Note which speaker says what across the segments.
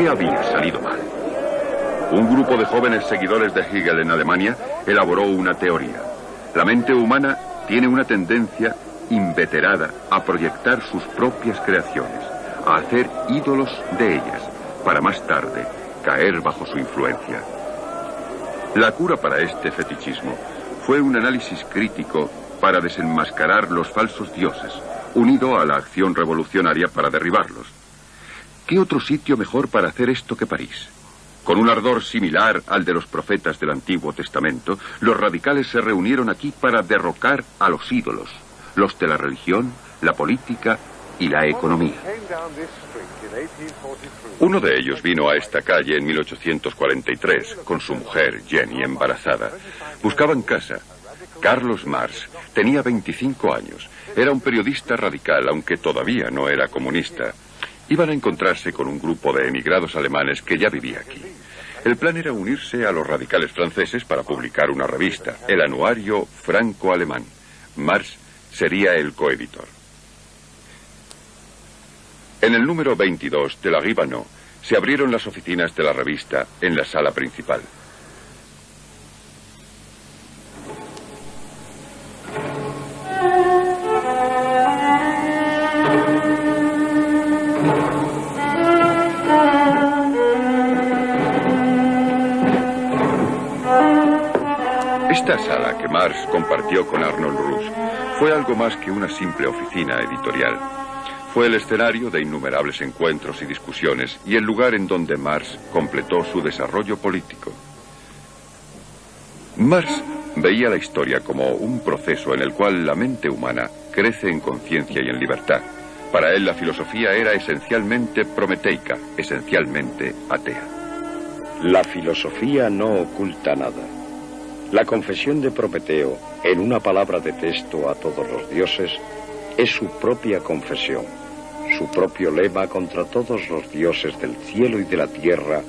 Speaker 1: ¿Qué había salido mal? Un grupo de jóvenes seguidores de Hegel en Alemania elaboró una teoría. La mente humana tiene una tendencia inveterada a proyectar sus propias creaciones, a hacer ídolos de ellas, para más tarde caer bajo su influencia. La cura para este fetichismo fue un análisis crítico para desenmascarar los falsos dioses, unido a la acción revolucionaria para derribarlos. ¿Qué otro sitio mejor para hacer esto que París? Con un ardor similar al de los profetas del Antiguo Testamento, los radicales se reunieron aquí para derrocar a los ídolos, los de la religión, la política y la economía. Uno de ellos vino a esta calle en 1843 con su mujer, Jenny, embarazada. Buscaban casa. Carlos Marx tenía 25 años. Era un periodista radical, aunque todavía no era comunista. Iban a encontrarse con un grupo de emigrados alemanes que ya vivía aquí. El plan era unirse a los radicales franceses para publicar una revista, el Anuario Franco-Alemán. Marx sería el coeditor. En el número 22 de la Rue Vanneau se abrieron las oficinas de la revista en la sala principal. Esta sala que Marx compartió con Arnold Russe fue algo más que una simple oficina editorial. Fue el escenario de innumerables encuentros y discusiones y el lugar en donde Marx completó su desarrollo político. Marx veía la historia como un proceso en el cual la mente humana crece en conciencia y en libertad. Para él la filosofía era esencialmente prometeica, esencialmente atea.
Speaker 2: La filosofía no oculta nada. La confesión de Prometeo, en una palabra de texto a todos los dioses, es su propia confesión, su propio lema contra todos los dioses del cielo y de la tierra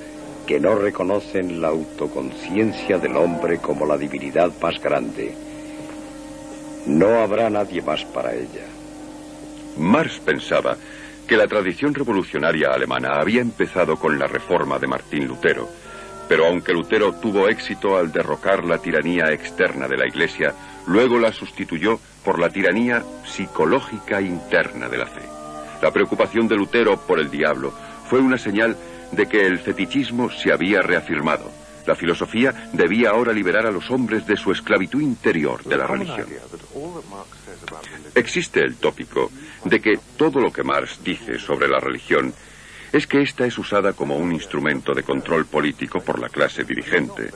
Speaker 2: que no reconocen la autoconciencia del hombre como la divinidad más grande. No habrá nadie más para ella.
Speaker 1: Marx pensaba que la tradición revolucionaria alemana había empezado con la reforma de Martín Lutero, pero aunque Lutero tuvo éxito al derrocar la tiranía externa de la Iglesia, luego la sustituyó por la tiranía psicológica interna de la fe. La preocupación de Lutero por el diablo fue una señal de que el fetichismo se había reafirmado. La filosofía debía ahora liberar a los hombres de su esclavitud interior de la religión. Existe el tópico de que todo lo que Marx dice sobre la religión es que ésta es usada como un instrumento de control político por la clase dirigente.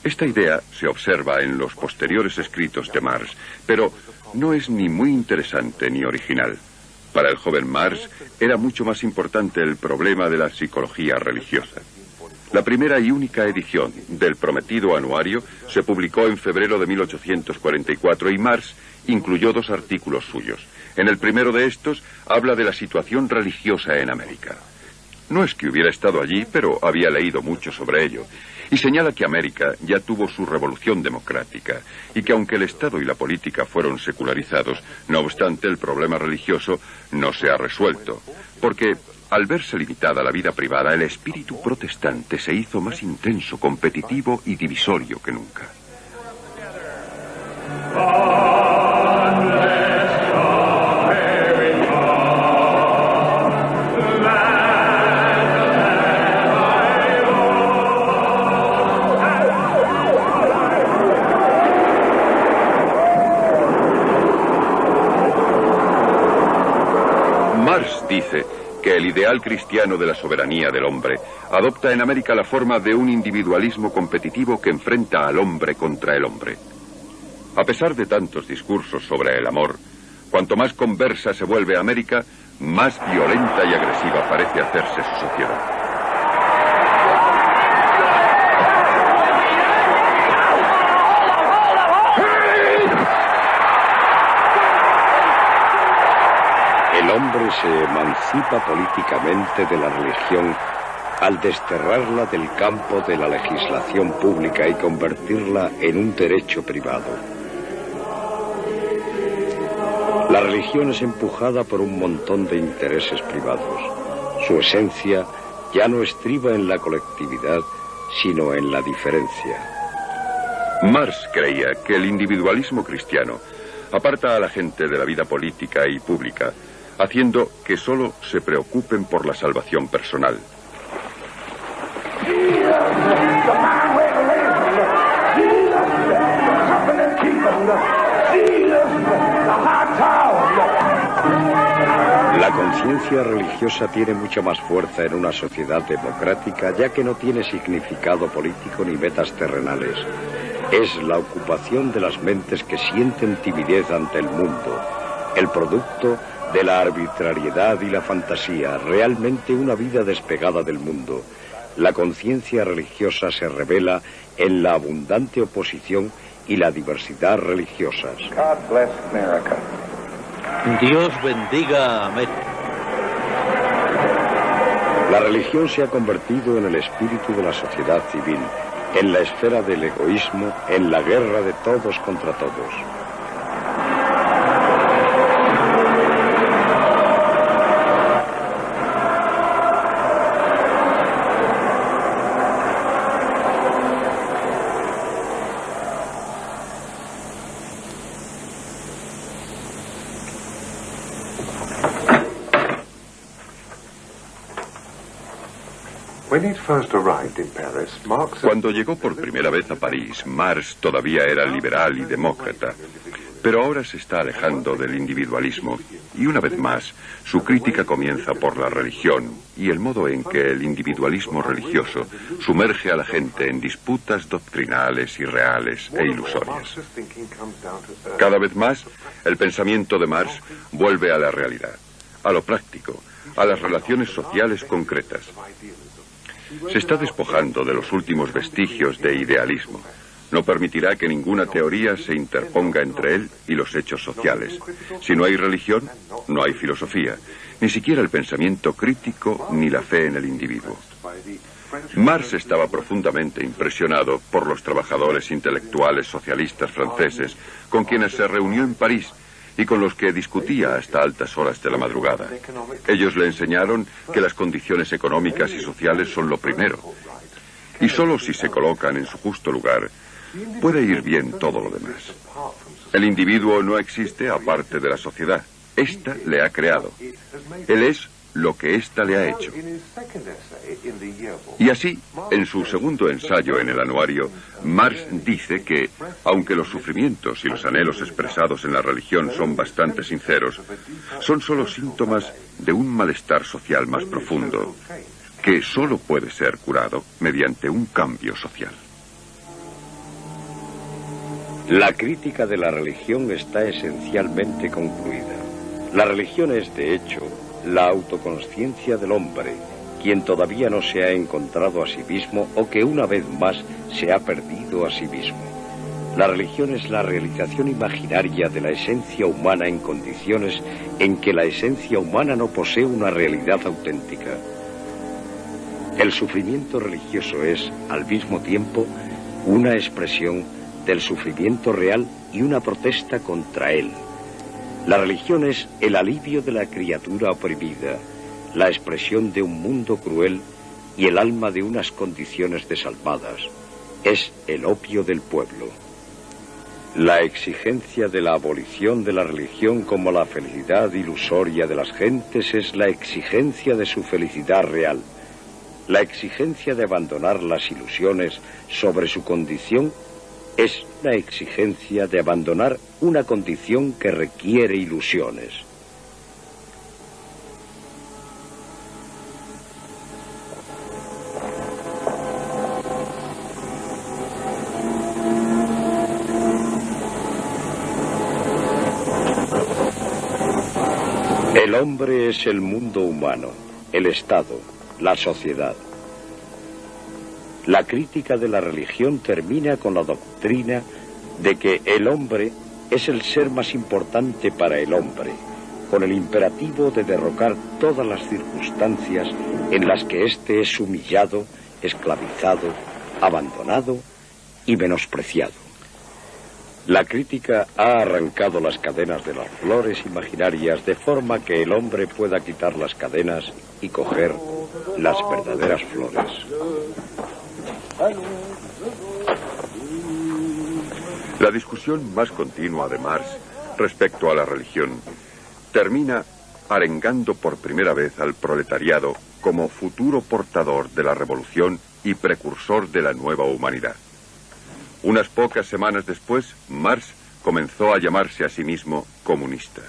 Speaker 1: Esta idea se observa en los posteriores escritos de Marx, pero no es ni muy interesante ni original. Para el joven Marx era mucho más importante el problema de la psicología religiosa. La primera y única edición del prometido anuario se publicó en febrero de 1844 y Marx incluyó 2 artículos suyos. En el primero de estos habla de la situación religiosa en América. No es que hubiera estado allí, pero había leído mucho sobre ello. Y señala que América ya tuvo su revolución democrática y que aunque el Estado y la política fueron secularizados, no obstante el problema religioso no se ha resuelto. Porque al verse limitada la vida privada, el espíritu protestante se hizo más intenso, competitivo y divisorio que nunca. Dice que el ideal cristiano de la soberanía del hombre adopta en América la forma de un individualismo competitivo que enfrenta al hombre contra el hombre. A pesar de tantos discursos sobre el amor, cuanto más conversa se vuelve América, más violenta y agresiva parece hacerse su sociedad.
Speaker 2: El hombre se emancipa políticamente de la religión al desterrarla del campo de la legislación pública y convertirla en un derecho privado. La religión es empujada por un montón de intereses privados. Su esencia ya no estriba en la colectividad, sino en la diferencia.
Speaker 1: Marx creía que el individualismo cristiano aparta a la gente de la vida política y pública, haciendo que solo se preocupen por la salvación personal.
Speaker 2: La conciencia religiosa tiene mucha más fuerza en una sociedad democrática, ya que no tiene significado político ni metas terrenales. Es la ocupación de las mentes que sienten timidez ante el mundo, el producto de la arbitrariedad y la fantasía, realmente una vida despegada del mundo. La conciencia religiosa se revela en la abundante oposición y la diversidad religiosas.
Speaker 3: God bless America.
Speaker 4: Dios bendiga a América.
Speaker 2: La religión se ha convertido en el espíritu de la sociedad civil, en la esfera del egoísmo, en la guerra de todos contra todos.
Speaker 1: Cuando llegó por primera vez a París, Marx todavía era liberal y demócrata, pero ahora se está alejando del individualismo y una vez más su crítica comienza por la religión y el modo en que el individualismo religioso sumerge a la gente en disputas doctrinales, irreales e ilusorias. Cada vez más el pensamiento de Marx vuelve a la realidad, a lo práctico, a las relaciones sociales concretas. Se está despojando de los últimos vestigios de idealismo. No permitirá que ninguna teoría se interponga entre él y los hechos sociales. Si no hay religión, no hay filosofía, ni siquiera el pensamiento crítico ni la fe en el individuo. Marx estaba profundamente impresionado por los trabajadores intelectuales socialistas franceses con quienes se reunió en París y con los que discutía hasta altas horas de la madrugada. Ellos le enseñaron que las condiciones económicas y sociales son lo primero, y solo si se colocan en su justo lugar, puede ir bien todo lo demás. El individuo no existe aparte de la sociedad. Ésta le ha creado. Él es lo que ésta le ha hecho. Y así, en su segundo ensayo en el anuario, Marx dice que, aunque los sufrimientos y los anhelos expresados en la religión son bastante sinceros, son solo síntomas de un malestar social más profundo, que solo puede ser curado mediante un cambio social.
Speaker 2: La crítica de la religión está esencialmente concluida. La religión es, de hecho, la autoconsciencia del hombre, quien todavía no se ha encontrado a sí mismo o que una vez más se ha perdido a sí mismo. La religión es la realización imaginaria de la esencia humana en condiciones en que la esencia humana no posee una realidad auténtica. El sufrimiento religioso es, al mismo tiempo, una expresión del sufrimiento real y una protesta contra él. La religión es el alivio de la criatura oprimida, la expresión de un mundo cruel y el alma de unas condiciones desalmadas. Es el opio del pueblo. La exigencia de la abolición de la religión como la felicidad ilusoria de las gentes es la exigencia de su felicidad real. La exigencia de abandonar las ilusiones sobre su condición es la exigencia de abandonar una condición que requiere ilusiones. El hombre es el mundo humano, el Estado, la sociedad. La crítica de la religión termina con la doctrina de que el hombre es el ser más importante para el hombre, con el imperativo de derrocar todas las circunstancias en las que éste es humillado, esclavizado, abandonado y menospreciado. La crítica ha arrancado las cadenas de las flores imaginarias de forma que el hombre pueda quitar las cadenas y coger las verdaderas flores.
Speaker 1: La discusión más continua de Marx respecto a la religión termina arengando por primera vez al proletariado como futuro portador de la revolución y precursor de la nueva humanidad. Unas pocas semanas después, Marx comenzó a llamarse a sí mismo comunista.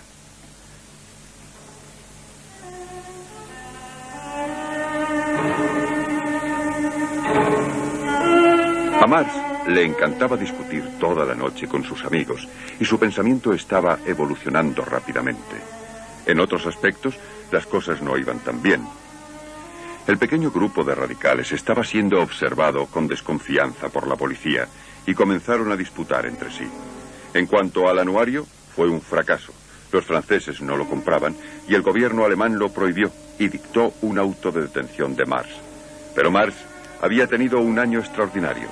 Speaker 1: A Marx le encantaba discutir toda la noche con sus amigos y su pensamiento estaba evolucionando rápidamente. En otros aspectos, las cosas no iban tan bien. El pequeño grupo de radicales estaba siendo observado con desconfianza por la policía y comenzaron a disputar entre sí. En cuanto al anuario, fue un fracaso. Los franceses no lo compraban y el gobierno alemán lo prohibió y dictó un auto de detención de Marx. Pero Marx había tenido un año extraordinario.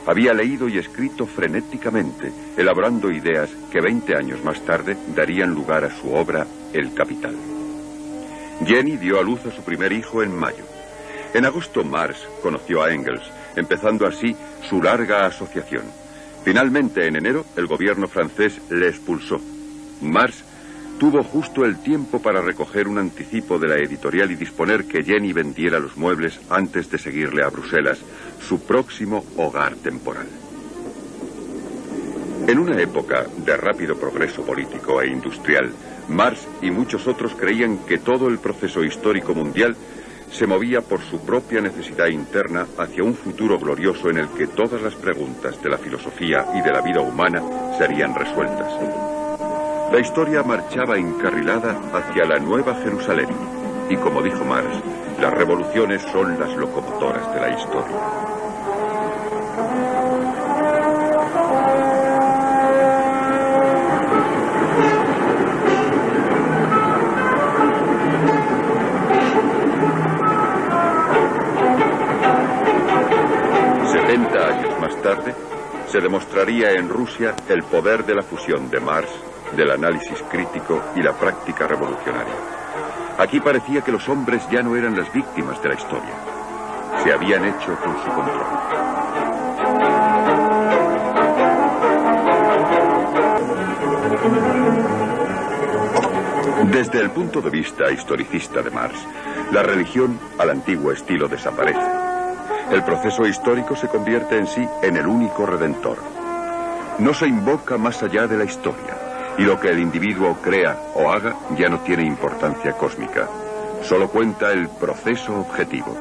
Speaker 1: Había leído y escrito frenéticamente, elaborando ideas que 20 años más tarde darían lugar a su obra El Capital. Jenny dio a luz a su primer hijo en mayo. En agosto Marx conoció a Engels, empezando así su larga asociación. Finalmente, en enero, el gobierno francés le expulsó. Marx tuvo justo el tiempo para recoger un anticipo de la editorial y disponer que Jenny vendiera los muebles antes de seguirle a Bruselas, su próximo hogar temporal. En una época de rápido progreso político e industrial, Marx y muchos otros creían que todo el proceso histórico mundial se movía por su propia necesidad interna hacia un futuro glorioso en el que todas las preguntas de la filosofía y de la vida humana serían resueltas. La historia marchaba encarrilada hacia la Nueva Jerusalén y, como dijo Marx, las revoluciones son las locomotoras de la historia. Más tarde, se demostraría en Rusia el poder de la fusión de Marx, del análisis crítico y la práctica revolucionaria. Aquí parecía que los hombres ya no eran las víctimas de la historia. Se habían hecho con su control. Desde el punto de vista historicista de Marx, la religión al antiguo estilo desaparece. El proceso histórico se convierte en sí en el único redentor. No se invoca más allá de la historia, y lo que el individuo crea o haga ya no tiene importancia cósmica. Solo cuenta el proceso objetivo.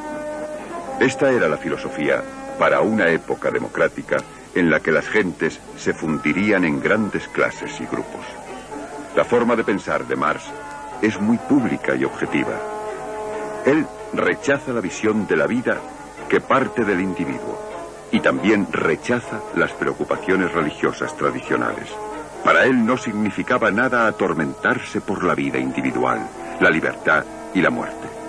Speaker 1: Esta era la filosofía para una época democrática en la que las gentes se fundirían en grandes clases y grupos. La forma de pensar de Marx es muy pública y objetiva. Él rechaza la visión de la vida que parte del individuo y también rechaza las preocupaciones religiosas tradicionales. Para él no significaba nada atormentarse por la vida individual, la libertad y la muerte.